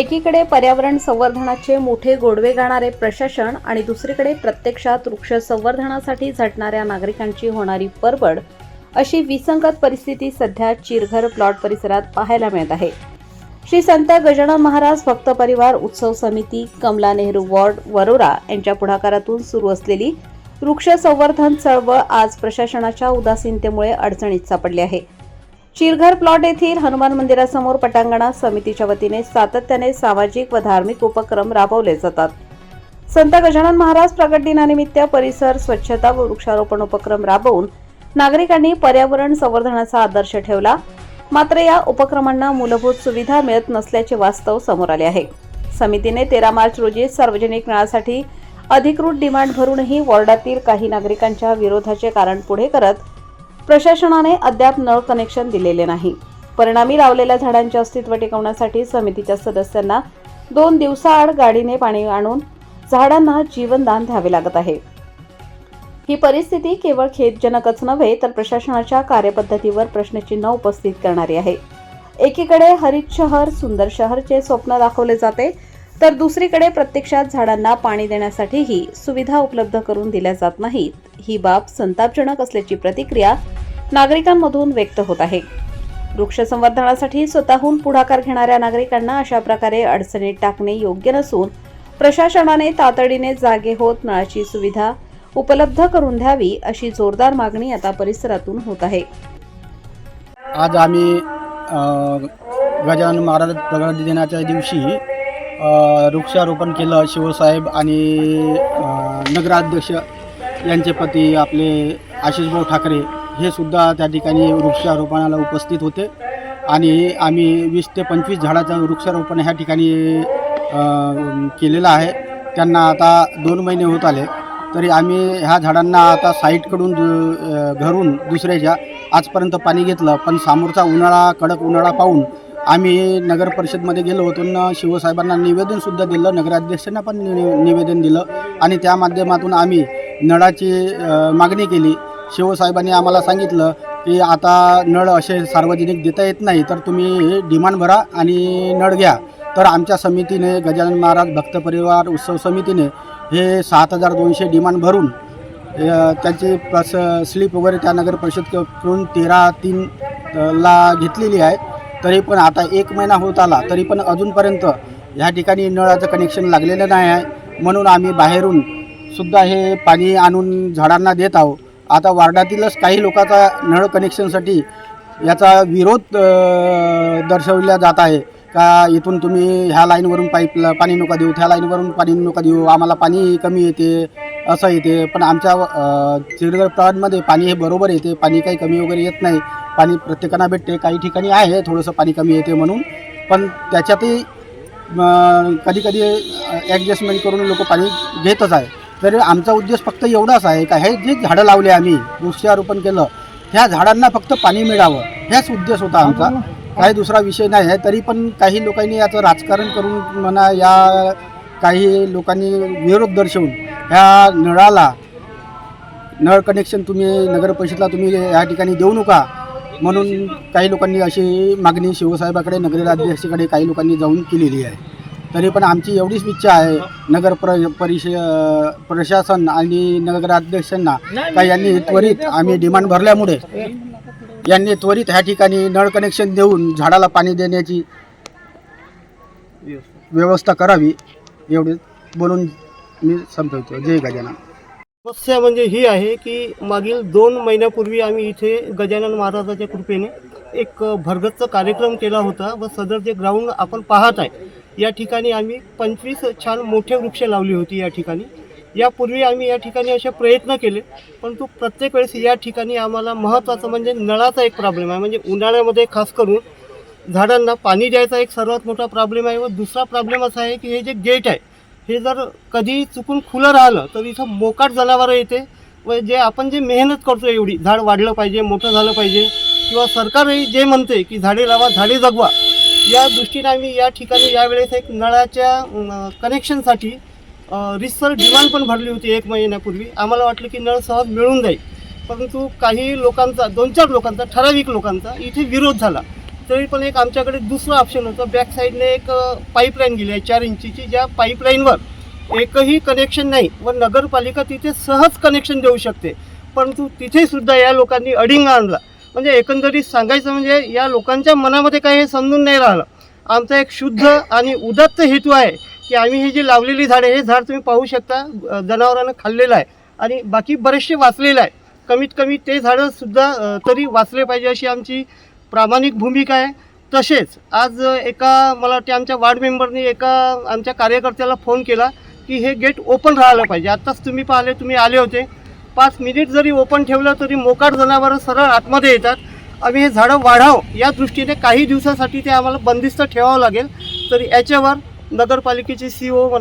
एकीकडे पर्यावरण संवर्धनाचे मोठे गोडवे गाणारे प्रशासन आणि दुसरीकडे प्रत्यक्षात वृक्ष संवर्धनासाठी झटणाऱ्या नागरिकांची होणारी परबड, अशी विसंगत परिस्थिती सध्या चिरघर प्लॉट परिसरात पाहायला मिळत आहे. श्री संत गजानन महाराज भक्त परिवार उत्सव समिती, कमला नेहरू वॉर्ड, वरोरा यांच्या पुढाकारातून सुरू असलेली वृक्ष संवर्धन चळवळ आज प्रशासनाच्या उदासीनतेमुळे अडचणीत सापडली आहे. चिरघर प्लॉट येथील हनुमान मंदिरासमोर पटांगणात समितीच्या वतीने सातत्याने सामाजिक व धार्मिक उपक्रम राबवले जातात. संत गजानन महाराज प्रगट दिनानिमित्त परिसर स्वच्छता व वृक्षारोपण उपक्रम राबवून नागरिकांनी पर्यावरण संवर्धनाचा आदर्श ठेवला. मात्र या उपक्रमांना मूलभूत सुविधा मिळत नसल्याचे वास्तव समोर आले आहे. समितीने 13 मार्च रोजी सार्वजनिक नळासाठी अधिकृत डिमांड भरूनही वॉर्डातील काही नागरिकांच्या विरोधाचे कारण पुढे करत प्रशासनाने अद्याप नळ कनेक्शन दिलेले नाही. परिणामी लावलेल्या झाडांचे अस्तित्व टिकवण्यासाठी समितीच्या सदस्यांना 2 दिवसाआड गाडीने पाणी आणून झाडांना जीवनदान द्यावे लागत आहे. ही परिस्थिती केवळ खेदजनकच नव्हे तर प्रशासनाच्या कार्यपद्धतीवर प्रश्नचिन्ह उपस्थित करणारी आहे. एकीकडे हरित शहर, सुंदर शहरचे स्वप्न दाखवले जाते, तर दुसरीकडे प्रत्यक्षात झाडांना पाणी देण्यासाठीही सुविधा उपलब्ध करून दिल्या जात नाहीत. ही बाब संतापजनक असल्याची प्रतिक्रिया नागरिकांमधून व्यक्त होत आहे. वृक्ष संवर्धनासाठी स्वतःहून पुढाकार घेणाऱ्या नागरिकांना अशा प्रकारे अडचणीत टाकणे योग्य नसून प्रशासनाने तातडीने जागे होत नळाची सुविधा उपलब्ध करून द्यावी, अशी जोरदार मागणी आता परिसरातून होत आहे. आज आम्ही गजानन महाराज प्रगट दिनाच्या दिवशी वृक्षारोपण केलं. शिवसाहेब आणि नगराध्यक्ष यांचे पती आपले आशिषभाऊ ठाकरे हे सुद्धा त्या ठिकाणी वृक्षारोपणाला उपस्थित होते आणि आम्ही 20 ते 25 झाडाचं वृक्षारोपण ह्या ठिकाणी केलेलं आहे. त्यांना आता 2 महिने होत आले, तरी आम्ही ह्या झाडांना आता साईटकडून घरून दुसऱ्याच्या आजपर्यंत पाणी घेतलं. पण समोरचा उन्हाळा, कडक उन्हाळा पाहून आम्ही नगर परिषदमध्ये गेलो होतो ना, शिवसाहेबांना निवेदनसुद्धा दिलं, नगराध्यक्षांना पण निवेदन दिलं आणि त्या माध्यमातून आम्ही नळाची मागणी केली. शिवसाहेबांनी आम्हाला सांगितलं की आता नळ असे सार्वजनिक देता येत नाही, तर तुम्ही डिमांड भरा आणि नळ घ्या. तर आमच्या समितीने, गजानन महाराज भक्त परिवार उत्सव समितीने हे 7200 डिमांड भरून त्याची स्लिप वगैरे त्या नगर परिषदकडून 13/3 घेतलेली आहे. तरी पण आता 1 महिना होत आला, तरी पण अजूनपर्यंत ह्या ठिकाणी नळाचं कनेक्शन लागलेलं नाही आहे. म्हणून आम्ही बाहेरून सुद्धा हे पाणी आणून झाडांना देत आहोत. आता वार्डातीलच काही लोकांचा नळ कनेक्शनसाठी याचा विरोध दर्शवला जात आहे का इथून तुम्ही ह्या लाईनवरून पाणी नका देऊ, त्या लाईनवरून पाणी नका देऊ, आम्हाला पाणी कमी येते, असं येते. पण आमच्या चिरघर प्लॉटमध्ये पाणी हे बरोबर येते, पाणी काही कमी वगैरे येत नाही. पाणी प्रत्येकांना भेटते. काही ठिकाणी आहे थोडंसं पाणी कमी येते म्हणून, पण त्याच्यातही कधी कधी ॲडजस्टमेंट करून लोक पाणी घेतच आहे. तर आमचा उद्देश फक्त एवढाच आहे का हे जे झाडं लावले, आम्ही वृक्षारोपण केलं, ह्या झाडांना फक्त पाणी मिळावं, ह्याच उद्देश होता आमचा. काही दुसरा विषय नाही आहे. तरी पण काही लोकांनी याचं राजकारण करून म्हणा, या काही लोकांनी विरोध दर्शवून ह्या नळ कनेक्शन तुम्ही नगर परिषदला तुम्ही या ठिकाणी देऊ नका म्हणून काही लोकांनी अशी मागणी शिवसाहेबाकडे, नगराध्यक्षाकडे काही लोकांनी जाऊन केलेली आहे. तरी पण आमची एवढीच इच्छा आहे नगर प्रशासन आणि नगराध्यक्षांना का यांनी त्वरित, आम्ही डिमांड भरल्यामुळे यांनी त्वरित ह्या ठिकाणी नळ कनेक्शन देऊन झाडाला पाणी देण्याची व्यवस्था करावी. एवढे बोलून मी संपवतो. जय गजानन. समस्या म्हणजे ही आहे की मागील 2 महिन्यापूर्वी आम्ही इथे गजानन महाराजाच्या कृपेने एक भरगच्च कार्यक्रम केला होता व सदर जे ग्राउंड आपण पाहत आहे या ठिकाणी आम्ही 25 छान मोठे वृक्ष लावली होती. या ठिकाणी यापूर्वी आम्ही या ठिकाणी असे प्रयत्न केले, परंतु प्रत्येक वेळेस या ठिकाणी आम्हाला महत्त्वाचं म्हणजे नळाचा एक प्रॉब्लेम आहे. म्हणजे उन्हाळ्यामध्ये खास करून झाडांना पाणी द्यायचा एक सर्वात मोठा प्रॉब्लेम आहे. व दुसरा प्रॉब्लेम असा आहे की हे जे गेट आहे हे जर कधी चुकून खुलं राहिलं तर इथं मोकाट जनावरं येते व जे आपण जे मेहनत करतो एवढी, झाड वाढलं पाहिजे, मोठं झालं पाहिजे, किंवा सरकारही जे म्हणते की झाडे लावा, झाडे जगवा, या दृष्टीने आम्ही या ठिकाणी यावेळेस एक नळाच्या कनेक्शनसाठी रिसर डिमांड पण भरली होती 1 महिन्यापूर्वी. आम्हाला वाटलं की नळ सहज मिळून जाईल, परंतु काही लोकांचा, 2-4 लोकांचा, ठराविक लोकांचा इथे विरोध झाला तरी पण एक आमच्याकडे दुसरं ऑप्शन होतं. बॅक साईडने एक पाईपलाईन गेली आहे 4 इंचीची, ज्या पाईपलाईनवर एकही कनेक्शन नाही व नगरपालिका तिथे सहज कनेक्शन देऊ शकते. परंतु तिथेसुद्धा या लोकांनी अडिंग आणला. म्हणजे एकंदरीत सांगायचं म्हणजे या लोकांच्या मनामध्ये काही हे समजून नाही राहिलं. आमचा एक शुद्ध आणि उदात्त हेतू आहे की आम्ही हे जे लावलेली झाडे, हे झाड तुम्ही पाहू शकता जनावरांना खाल्लेलं आहे आणि बाकी बरेचसे वाचलेलं आहे. कमीत कमी ते झाडंसुद्धा तरी वाचले पाहिजे अशी आमची प्रामाणिक भूमिका आहे. तसेच आज मला वाटते आमच्या वार्ड मेंबरनी एका आमच्या कार्यकर्त्याला फोन केला की हे गेट ओपन राहायला पाहिजे. आत्ताच तुम्ही आले होते. 5 मिनिट जरी ओपन ठेवलं तरी मोकाट जनावरं सरळ आतमध्ये येतात. आम्ही हे झाडं वाढावं या दृष्टीने काही दिवसासाठी ते आम्हाला बंदिस्त ठेवावं लागेल. तरी याच्यावर नगरपालिकेचे CO